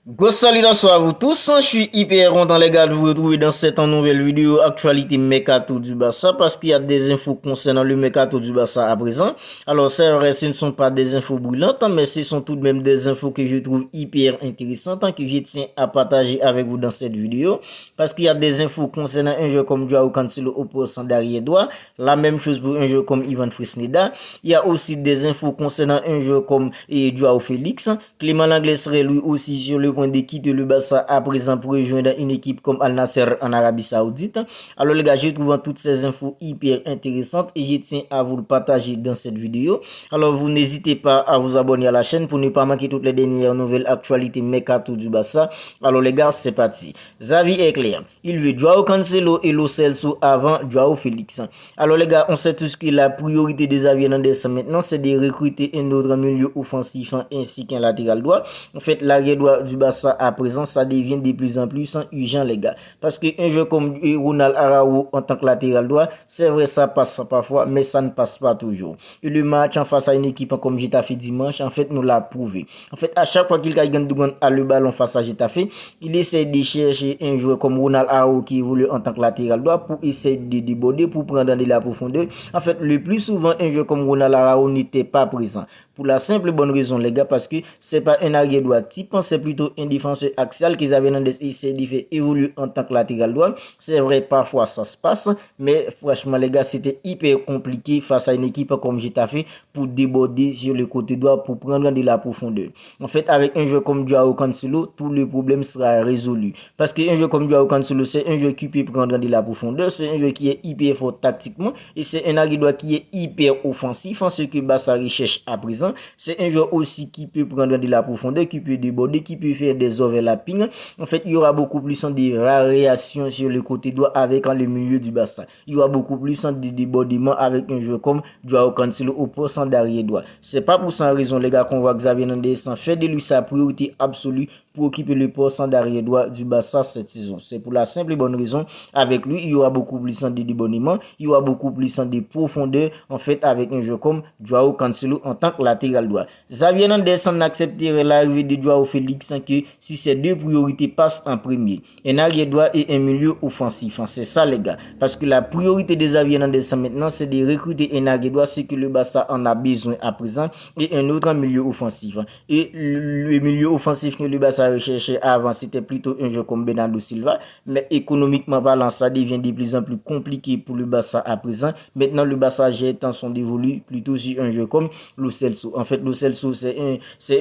Grosse salutations à vous tous, je suis hyper content les gars de vous retrouver dans cette nouvelle vidéo actualité Mercato du Barça parce qu'il y a des infos concernant le Mercato du Barça à présent. Alors c'est vrai, ce ne sont pas des infos brûlantes, mais ce sont tout de même des infos que je trouve hyper intéressantes que je tiens à partager avec vous dans cette vidéo parce qu'il y a des infos concernant un jeu comme Joao Cancelo au poste d'arrière droit, la même chose pour un jeu comme Ivan Fresneda. Il y a aussi des infos concernant un jeu comme Joao Félix. Clément Lenglet serait lui aussi sur le point de quitter le Barça à présent pour rejoindre une équipe comme Al Nasser en Arabie Saoudite. Alors les gars, je trouve toutes ces infos hyper intéressantes et je tiens à vous le partager dans cette vidéo. Alors vous n'hésitez pas à vous abonner à la chaîne pour ne pas manquer toutes les dernières nouvelles actualités Mercato du Barça. Alors les gars, c'est parti. Xavi est clair. Il veut Joao Cancelo et Lo Celso avant Joao Félix. Alors les gars, on sait tous que la priorité de Xavi Hernandez maintenant, c'est de recruter un autre milieu offensif ainsi qu'un latéral droit. En fait, l'arrière droit du Barça à présent, ça devient de plus en plus urgent, les gars. Parce qu'un jeu comme Ronald Araujo en tant que latéral droit, c'est vrai, ça passe parfois, mais ça ne passe pas toujours. Et le match en face à une équipe comme Getafe dimanche, en fait, nous l'a prouvé. En fait, à chaque fois qu'il gagne le ballon face à Getafe, il essaie de chercher un joueur comme Ronald Araujo qui évolue en tant que latéral droit pour essayer de déborder, pour prendre de la profondeur. En fait, le plus souvent, un joueur comme Ronald Araujo n'était pas présent. Pour la simple bonne raison, les gars, parce que c'est pas un arrière droit type, c'est plutôt un défenseur axial qu'ils avaient essayé de faire évoluer en tant que latéral droit. C'est vrai, parfois ça se passe, mais franchement, les gars, c'était hyper compliqué face à une équipe comme Getafe pour déborder sur le côté droit pour prendre de la profondeur. En fait, avec un joueur comme Joao Cancelo, tout le problème sera résolu. Parce qu'un joueur comme Joao Cancelo, c'est un joueur qui peut prendre de la profondeur, c'est un joueur qui est hyper fort tactiquement et c'est un arrière droit qui est hyper offensif en ce que Barça recherche à présent. C'est un joueur aussi qui peut prendre de la profondeur, qui peut déborder, qui peut faire des overlappings. En fait, il y aura beaucoup plus de variations sur le côté droit avec le milieu du Barça. Il y aura beaucoup plus de débordement avec un joueur comme Joao Cancelo au poste d'arrière droit. C'est pas pour cette raison, les gars, qu'on voit Xavi Hernandez fait de lui sa priorité absolue pour occuper le poste d'arrière droit du Barça cette saison. C'est pour la simple et bonne raison. Avec lui, il y aura beaucoup plus de débordement, il y aura beaucoup plus de profondeur, en fait, avec un joueur comme Joao Cancelo en tant que latéral droit. Xavi Hernandez n'accepterait l'arrivée de Joao Félix que si ces deux priorités passent en premier. Un arrière droit et un milieu offensif. C'est ça, les gars. Parce que la priorité de Xavi Hernandez maintenant, c'est de recruter un arrière droit, ce que le Barça en a besoin à présent, et un autre milieu offensif. Et le milieu offensif que le Barça recherchait avant, c'était plutôt un jeu comme Bernardo Silva. Mais économiquement parlant, ça devient de plus en plus compliqué pour le Barça à présent. Maintenant, le Barça jette son dévolu plutôt sur un jeu comme Lo Celso. En fait, Lo Celso, c'est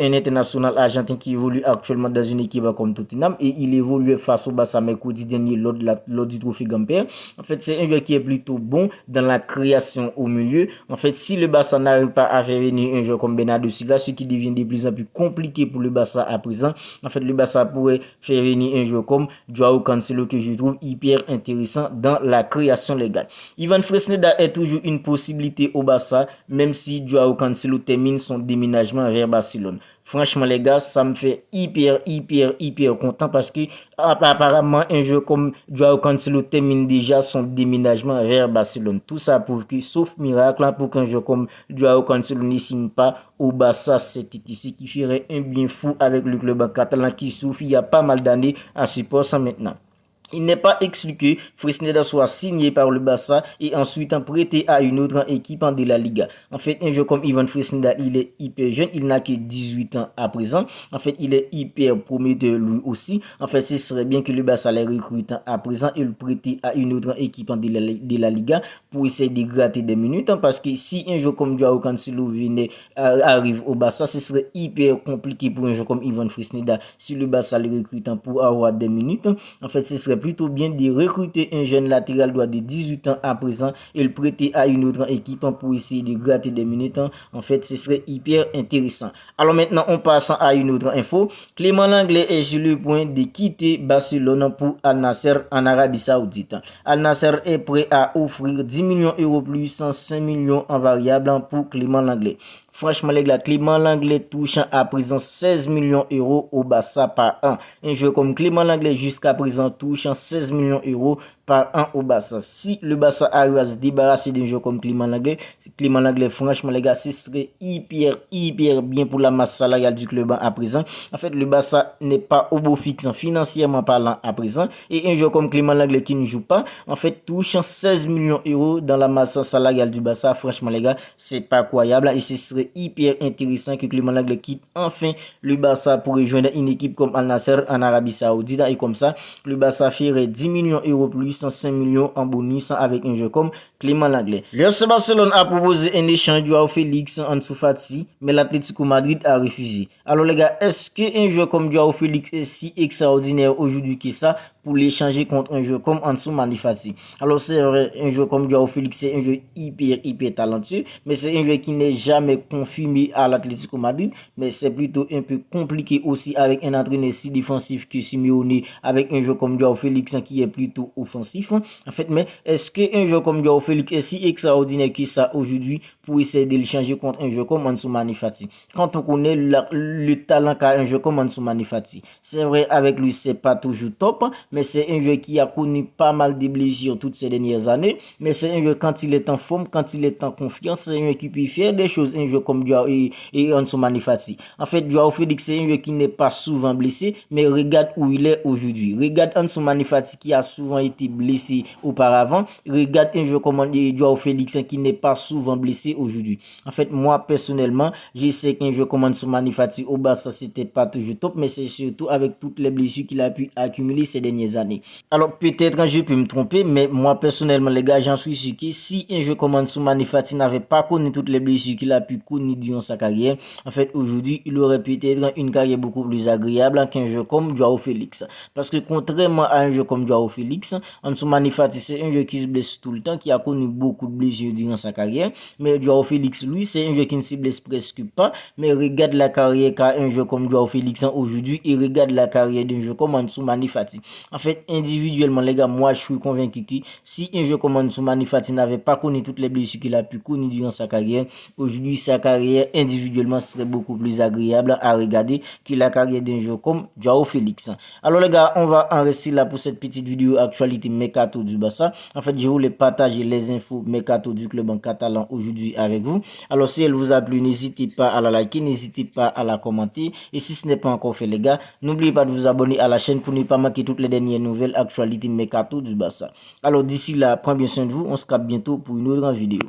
un international argentin qui évolue actuellement dans une équipe comme Tottenham et il évolue face au Barça mercredi dernier lors du trophée Gamper. En fait, c'est un joueur qui est plutôt bon dans la création au milieu. En fait, si le Barça n'arrive pas à faire venir un joueur comme Bernardo Silva, ce qui devient de plus en plus compliqué pour le Barça à présent, en fait, le Barça pourrait faire venir un joueur comme Joao Cancelo que je trouve hyper intéressant dans la création légale. Ivan Fresneda est toujours une possibilité au Barça, même si Joao Cancelo termine son déménagement vers Barcelone. Franchement, les gars, ça me fait hyper content parce que apparemment, un jeu comme Joao Cancelo termine déjà son déménagement vers Barcelone. Tout ça prouve que, sauf miracle, pour qu'un jeu comme Joao Cancelo ne signe pas au Barça, c'est ici qui ferait un bien fou avec le club catalan qui souffre il y a pas mal d'années à ce poste maintenant. Il n'est pas exclu que Fresneda soit signé par le Barça et ensuite prêté à une autre équipe de la Liga. En fait, un joueur comme Ivan Fresneda, il est hyper jeune, il n'a que 18 ans à présent. En fait, il est hyper prometteur lui aussi. En fait, ce serait bien que le Barça les recrute à présent et le prêter à une autre équipe de la Liga pour essayer de gratter des minutes. Parce que si un joueur comme Joao Cancelo arrive au Barça, ce serait hyper compliqué pour un joueur comme Ivan Fresneda si le Barça le recrute pour avoir des minutes. En fait, ce serait plutôt bien de recruter un jeune latéral droit de 18 ans à présent et le prêter à une autre équipe pour essayer de gratter des minutes. En fait, ce serait hyper intéressant. Alors maintenant, on passe à une autre info. Clément Lenglet est sur le point de quitter Barcelone pour Al Nasser en Arabie Saoudite. Al Nasser est prêt à offrir 10 millions d'euros plus 105 millions en variable pour Clément Lenglet. Franchement, les gars, Clément Lenglet touche à présent 16 millions d'euros au Barça par an. Un joueur comme Clément Lenglet jusqu'à présent touche 16 millions d'euros par an au Barça. Si le Barça arrive à se débarrasser d'un joueur comme Clément Lenglet, franchement les gars, ce serait hyper bien pour la masse salariale du club à présent. En fait, le Barça n'est pas au beau fixe financièrement parlant à présent, et un joueur comme Clément Lenglet qui ne joue pas, en fait, touche 16 millions d'euros dans la masse salariale du Barça. Franchement les gars, c'est pas croyable, et ce serait hyper intéressant que Clément Lenglet quitte enfin le Barça pour rejoindre une équipe comme Al Nassr en Arabie Saoudite, et comme ça, le Barça ferait 10 millions d'euros plus, 5 millions en bonus avec un joueur comme Clément Lenglet. Le FC Barcelone a proposé un échange de Joao Félix en Ansu Fati, mais l'Atlético Madrid a refusé. Alors les gars, est-ce qu'un joueur comme Joao Félix est si extraordinaire aujourd'hui que ça pour l'échanger contre un joueur comme Ansu Fati? Alors c'est vrai, un joueur comme Joao Félix, c'est un joueur hyper talentueux, mais c'est un joueur qui n'est jamais confirmé à l'Atlético Madrid, mais c'est plutôt un peu compliqué aussi avec un entraîneur si défensif que Simeone, avec un joueur comme Joao Félix qui est plutôt offensif. En fait, mais est-ce qu'un joueur comme Joao Félix est si extraordinaire que ça aujourd'hui pour essayer de l'échanger contre un joueur comme Ansu Fati? Quand on connaît le talent qu'a un joueur comme Ansu Fati, c'est vrai, avec lui c'est pas toujours top, mais c'est un joueur qui a connu pas mal de blessures toutes ces dernières années, mais c'est un joueur quand il est en forme, quand il est en confiance, c'est un joueur qui peut faire des choses, un joueur comme Joao et Ansu Fati. En fait, Joao Félix c'est un joueur qui n'est pas souvent blessé, mais regarde où il est aujourd'hui. Regarde Ansu Fati qui a souvent été blessé auparavant, regarde un joueur comme Joao Félix qui n'est pas souvent blessé aujourd'hui. En fait, moi personnellement, je sais qu'un joueur comme Ansu Fati au Barça c'était pas toujours top, mais c'est surtout avec toutes les blessures qu'il a pu accumuler ces dernières années. Alors peut-être je peux me tromper, mais moi personnellement les gars, j'en suis sûr que si un joueur comme Ansu Fati n'avait pas connu toutes les blessures qu'il a pu connaître durant sa carrière, en fait aujourd'hui il aurait peut-être une carrière beaucoup plus agréable qu'un joueur comme Joao Félix. Parce que contrairement à un joueur comme Joao Félix, Ansu Fati c'est un joueur qui se blesse tout le temps, qui a connu beaucoup de blessures durant sa carrière, mais Joao Félix lui c'est un joueur qui ne se blesse presque pas, mais regarde la carrière qu'a un joueur comme Joao Félix aujourd'hui et regarde la carrière d'un joueur comme Ansu Fati. En fait, individuellement, les gars, moi, je suis convaincu que si un joueur comme Ansu Fati n'avait pas connu toutes les blessures qu'il a pu connaître durant sa carrière, aujourd'hui, sa carrière individuellement serait beaucoup plus agréable à regarder que la carrière d'un joueur comme Joao Félix. Alors, les gars, on va en rester là pour cette petite vidéo actualité Mercato du Barça. En fait, je voulais partager les infos Mercato du club en catalan aujourd'hui avec vous. Alors, si elle vous a plu, n'hésitez pas à la liker, n'hésitez pas à la commenter. Et si ce n'est pas encore fait, les gars, n'oubliez pas de vous abonner à la chaîne pour ne pas manquer toutes les dernières nouvelles actualités Mercato du Barça. Alors, d'ici là, prenez bien soin de vous. On se capte bientôt pour une autre vidéo.